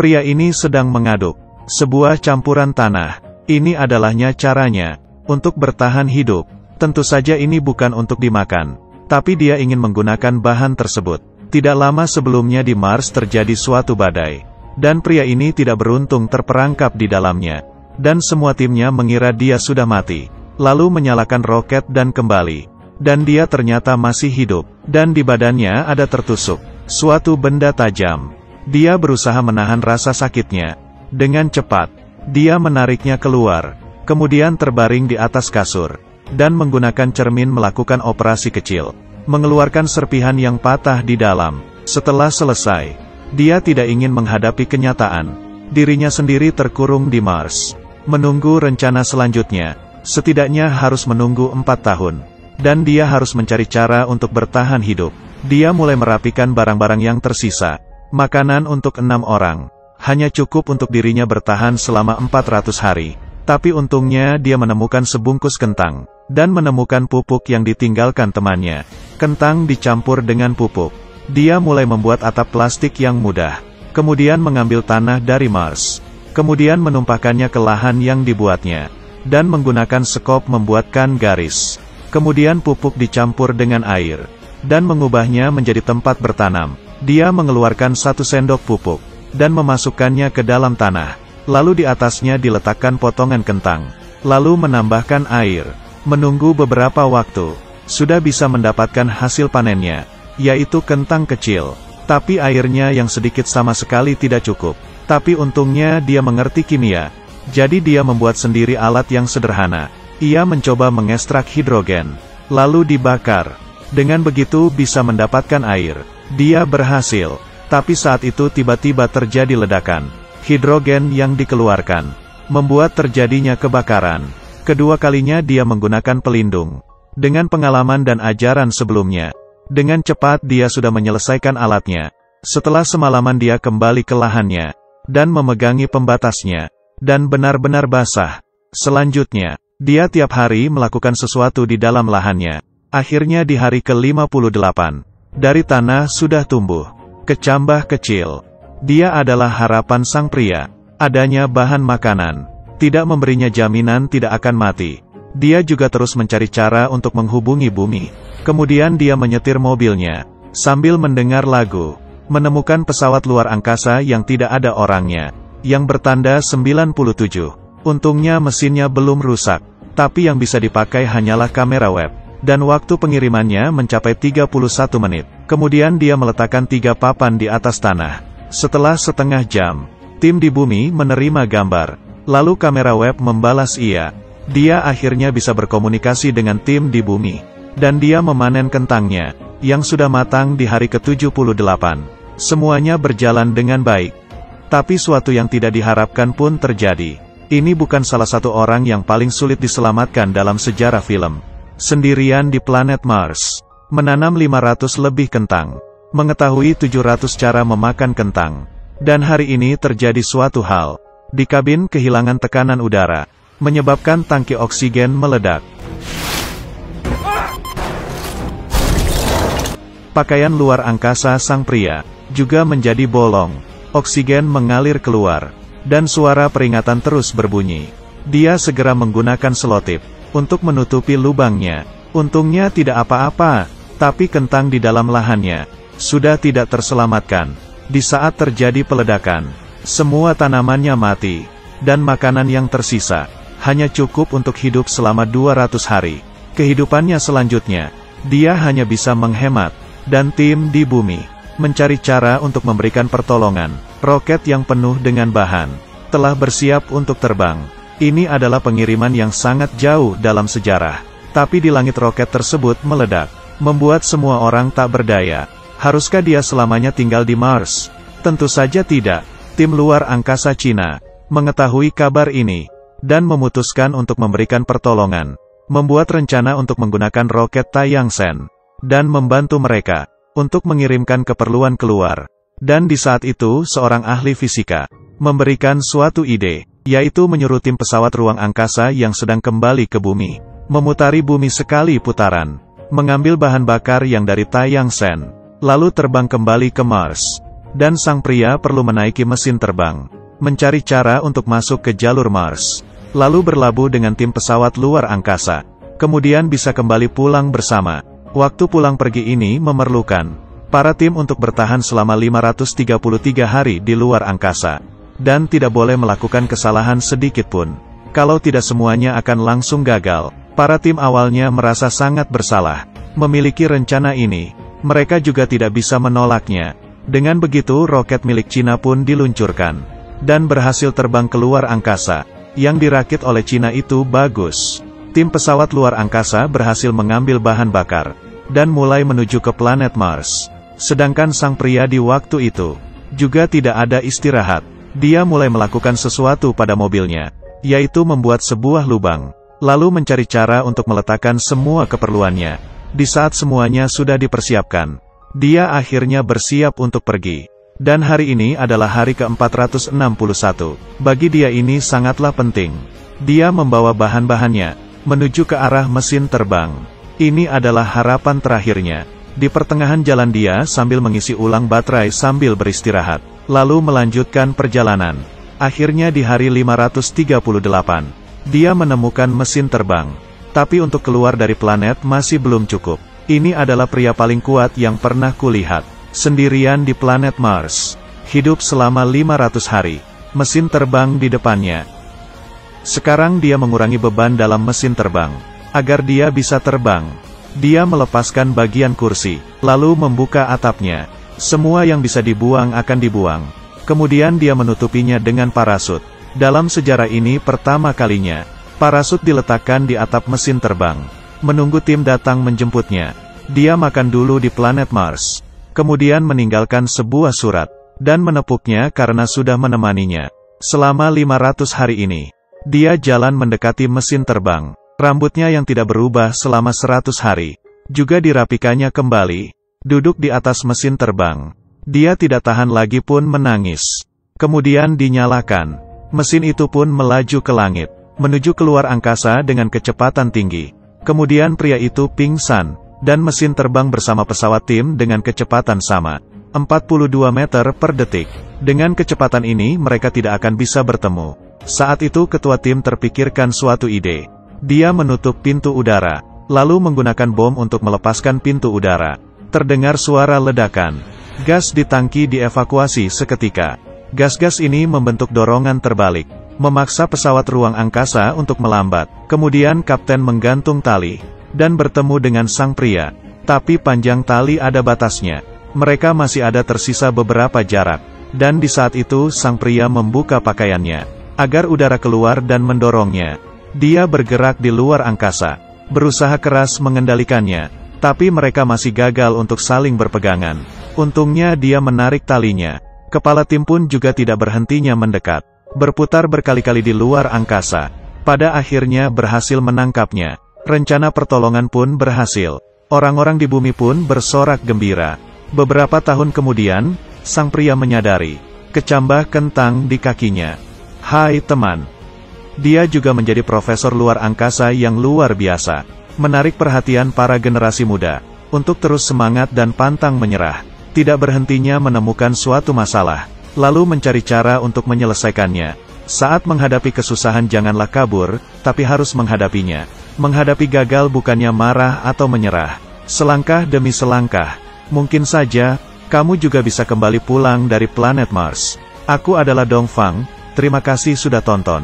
Pria ini sedang mengaduk sebuah campuran tanah. Ini adalahnya caranya untuk bertahan hidup. Tentu saja ini bukan untuk dimakan, tapi dia ingin menggunakan bahan tersebut. Tidak lama sebelumnya di Mars terjadi suatu badai, dan pria ini tidak beruntung terperangkap di dalamnya. Dan semua timnya mengira dia sudah mati, lalu menyalakan roket dan kembali. Dan dia ternyata masih hidup, dan di badannya ada tertusuk suatu benda tajam. Dia berusaha menahan rasa sakitnya. Dengan cepat, dia menariknya keluar, kemudian terbaring di atas kasur, dan menggunakan cermin melakukan operasi kecil, mengeluarkan serpihan yang patah di dalam. Setelah selesai, dia tidak ingin menghadapi kenyataan. Dirinya sendiri terkurung di Mars, menunggu rencana selanjutnya. Setidaknya harus menunggu 4 tahun. Dan dia harus mencari cara untuk bertahan hidup. Dia mulai merapikan barang-barang yang tersisa. Makanan untuk 6 orang. Hanya cukup untuk dirinya bertahan selama 400 hari. Tapi untungnya dia menemukan sebungkus kentang. Dan menemukan pupuk yang ditinggalkan temannya. Kentang dicampur dengan pupuk. Dia mulai membuat atap plastik yang mudah. Kemudian mengambil tanah dari Mars. Kemudian menumpahkannya ke lahan yang dibuatnya. Dan menggunakan sekop membuatkan garis. Kemudian pupuk dicampur dengan air. Dan mengubahnya menjadi tempat bertanam. Dia mengeluarkan 1 sendok pupuk, dan memasukkannya ke dalam tanah. Lalu di atasnya diletakkan potongan kentang. Lalu menambahkan air. Menunggu beberapa waktu, sudah bisa mendapatkan hasil panennya, yaitu kentang kecil. Tapi airnya yang sedikit sama sekali tidak cukup. Tapi untungnya dia mengerti kimia. Jadi dia membuat sendiri alat yang sederhana. Ia mencoba mengekstrak hidrogen, lalu dibakar. Dengan begitu bisa mendapatkan air. Dia berhasil, tapi saat itu tiba-tiba terjadi ledakan. Hidrogen yang dikeluarkan membuat terjadinya kebakaran. Kedua kalinya dia menggunakan pelindung. Dengan pengalaman dan ajaran sebelumnya, dengan cepat dia sudah menyelesaikan alatnya. Setelah semalaman dia kembali ke lahannya, dan memegangi pembatasnya, dan benar-benar basah. Selanjutnya, dia tiap hari melakukan sesuatu di dalam lahannya. Akhirnya di hari ke-58, dari tanah sudah tumbuh kecambah kecil. Dia adalah harapan sang pria. Adanya bahan makanan tidak memberinya jaminan tidak akan mati. Dia juga terus mencari cara untuk menghubungi bumi. Kemudian dia menyetir mobilnya sambil mendengar lagu. Menemukan pesawat luar angkasa yang tidak ada orangnya, yang bertanda 97. Untungnya mesinnya belum rusak, tapi yang bisa dipakai hanyalah kamera web. Dan waktu pengirimannya mencapai 31 menit. Kemudian dia meletakkan 3 papan di atas tanah. Setelah setengah jam, tim di bumi menerima gambar. Lalu kamera web membalas iya. Dia akhirnya bisa berkomunikasi dengan tim di bumi. Dan dia memanen kentangnya, yang sudah matang di hari ke-78. Semuanya berjalan dengan baik. Tapi suatu yang tidak diharapkan pun terjadi. Ini bukan salah satu orang yang paling sulit diselamatkan dalam sejarah film. Sendirian di planet Mars, menanam 500 lebih kentang, mengetahui 700 cara memakan kentang. Dan hari ini terjadi suatu hal. Di kabin kehilangan tekanan udara, menyebabkan tangki oksigen meledak. Pakaian luar angkasa sang pria juga menjadi bolong. Oksigen mengalir keluar, dan suara peringatan terus berbunyi. Dia segera menggunakan selotip untuk menutupi lubangnya. Untungnya tidak apa-apa, tapi kentang di dalam lahannya sudah tidak terselamatkan. Di saat terjadi peledakan, semua tanamannya mati, dan makanan yang tersisa hanya cukup untuk hidup selama 200 hari. Kehidupannya selanjutnya, dia hanya bisa menghemat, dan tim di bumi mencari cara untuk memberikan pertolongan. Roket yang penuh dengan bahan telah bersiap untuk terbang. Ini adalah pengiriman yang sangat jauh dalam sejarah. Tapi di langit roket tersebut meledak, membuat semua orang tak berdaya. Haruskah dia selamanya tinggal di Mars? Tentu saja tidak. Tim luar angkasa Cina mengetahui kabar ini, dan memutuskan untuk memberikan pertolongan. Membuat rencana untuk menggunakan roket Taiyangsen, dan membantu mereka untuk mengirimkan keperluan keluar. Dan di saat itu seorang ahli fisika memberikan suatu ide, yaitu menyuruh tim pesawat ruang angkasa yang sedang kembali ke bumi, memutari bumi sekali putaran, mengambil bahan bakar yang dari Taiyangsen, lalu terbang kembali ke Mars. dan sang pria perlu menaiki mesin terbang, mencari cara untuk masuk ke jalur Mars, lalu berlabuh dengan tim pesawat luar angkasa, kemudian bisa kembali pulang bersama. Waktu pulang pergi ini memerlukan para tim untuk bertahan selama 533 hari di luar angkasa, dan tidak boleh melakukan kesalahan sedikit pun. Kalau tidak semuanya akan langsung gagal. Para tim awalnya merasa sangat bersalah memiliki rencana ini. Mereka juga tidak bisa menolaknya. Dengan begitu roket milik Cina pun diluncurkan, dan berhasil terbang keluar angkasa. Yang dirakit oleh Cina itu bagus. Tim pesawat luar angkasa berhasil mengambil bahan bakar, dan mulai menuju ke planet Mars. Sedangkan sang pria di waktu itu juga tidak ada istirahat. Dia mulai melakukan sesuatu pada mobilnya, yaitu membuat sebuah lubang, lalu mencari cara untuk meletakkan semua keperluannya. Di saat semuanya sudah dipersiapkan, dia akhirnya bersiap untuk pergi. Dan hari ini adalah hari ke-461. Bagi dia ini sangatlah penting. Dia membawa bahan-bahannya menuju ke arah mesin terbang. Ini adalah harapan terakhirnya. Di pertengahan jalan dia sambil mengisi ulang baterai sambil beristirahat, lalu melanjutkan perjalanan. Akhirnya di hari 538, dia menemukan mesin terbang. Tapi untuk keluar dari planet masih belum cukup. Ini adalah pria paling kuat yang pernah kulihat. Sendirian di planet Mars. Hidup selama 500 hari. Mesin terbang di depannya. Sekarang dia mengurangi beban dalam mesin terbang, agar dia bisa terbang. Dia melepaskan bagian kursi, lalu membuka atapnya. Semua yang bisa dibuang akan dibuang. Kemudian dia menutupinya dengan parasut. Dalam sejarah ini pertama kalinya, parasut diletakkan di atap mesin terbang. Menunggu tim datang menjemputnya. Dia makan dulu di planet Mars. Kemudian meninggalkan sebuah surat, dan menepuknya karena sudah menemaninya. Selama 500 hari ini, dia jalan mendekati mesin terbang. Rambutnya yang tidak berubah selama 100 hari, juga dirapikannya kembali. Duduk di atas mesin terbang. Dia tidak tahan lagi pun menangis. Kemudian dinyalakan. Mesin itu pun melaju ke langit, menuju keluar angkasa dengan kecepatan tinggi. Kemudian pria itu pingsan, dan mesin terbang bersama pesawat tim dengan kecepatan sama, 42 meter per detik. Dengan kecepatan ini mereka tidak akan bisa bertemu. Saat itu ketua tim terpikirkan suatu ide. Dia menutup pintu udara, lalu menggunakan bom untuk melepaskan pintu udara. Terdengar suara ledakan. Gas di tangki dievakuasi seketika. Gas-gas ini membentuk dorongan terbalik, memaksa pesawat ruang angkasa untuk melambat. Kemudian kapten menggantung tali, dan bertemu dengan sang pria. Tapi panjang tali ada batasnya. Mereka masih ada tersisa beberapa jarak. Dan di saat itu sang pria membuka pakaiannya, agar udara keluar dan mendorongnya. Dia bergerak di luar angkasa, berusaha keras mengendalikannya, tapi mereka masih gagal untuk saling berpegangan. Untungnya dia menarik talinya. Kepala tim pun juga tidak berhentinya mendekat, berputar berkali-kali di luar angkasa. Pada akhirnya berhasil menangkapnya. Rencana pertolongan pun berhasil. Orang-orang di bumi pun bersorak gembira. Beberapa tahun kemudian, sang pria menyadari kecambah kentang di kakinya. Hai teman. Dia juga menjadi profesor luar angkasa yang luar biasa, menarik perhatian para generasi muda, untuk terus semangat dan pantang menyerah, tidak berhentinya menemukan suatu masalah, lalu mencari cara untuk menyelesaikannya. Saat menghadapi kesusahan janganlah kabur, tapi harus menghadapinya. Menghadapi gagal bukannya marah atau menyerah. Selangkah demi selangkah, mungkin saja, kamu juga bisa kembali pulang dari planet Mars. Aku adalah Dongfang, terima kasih sudah tonton.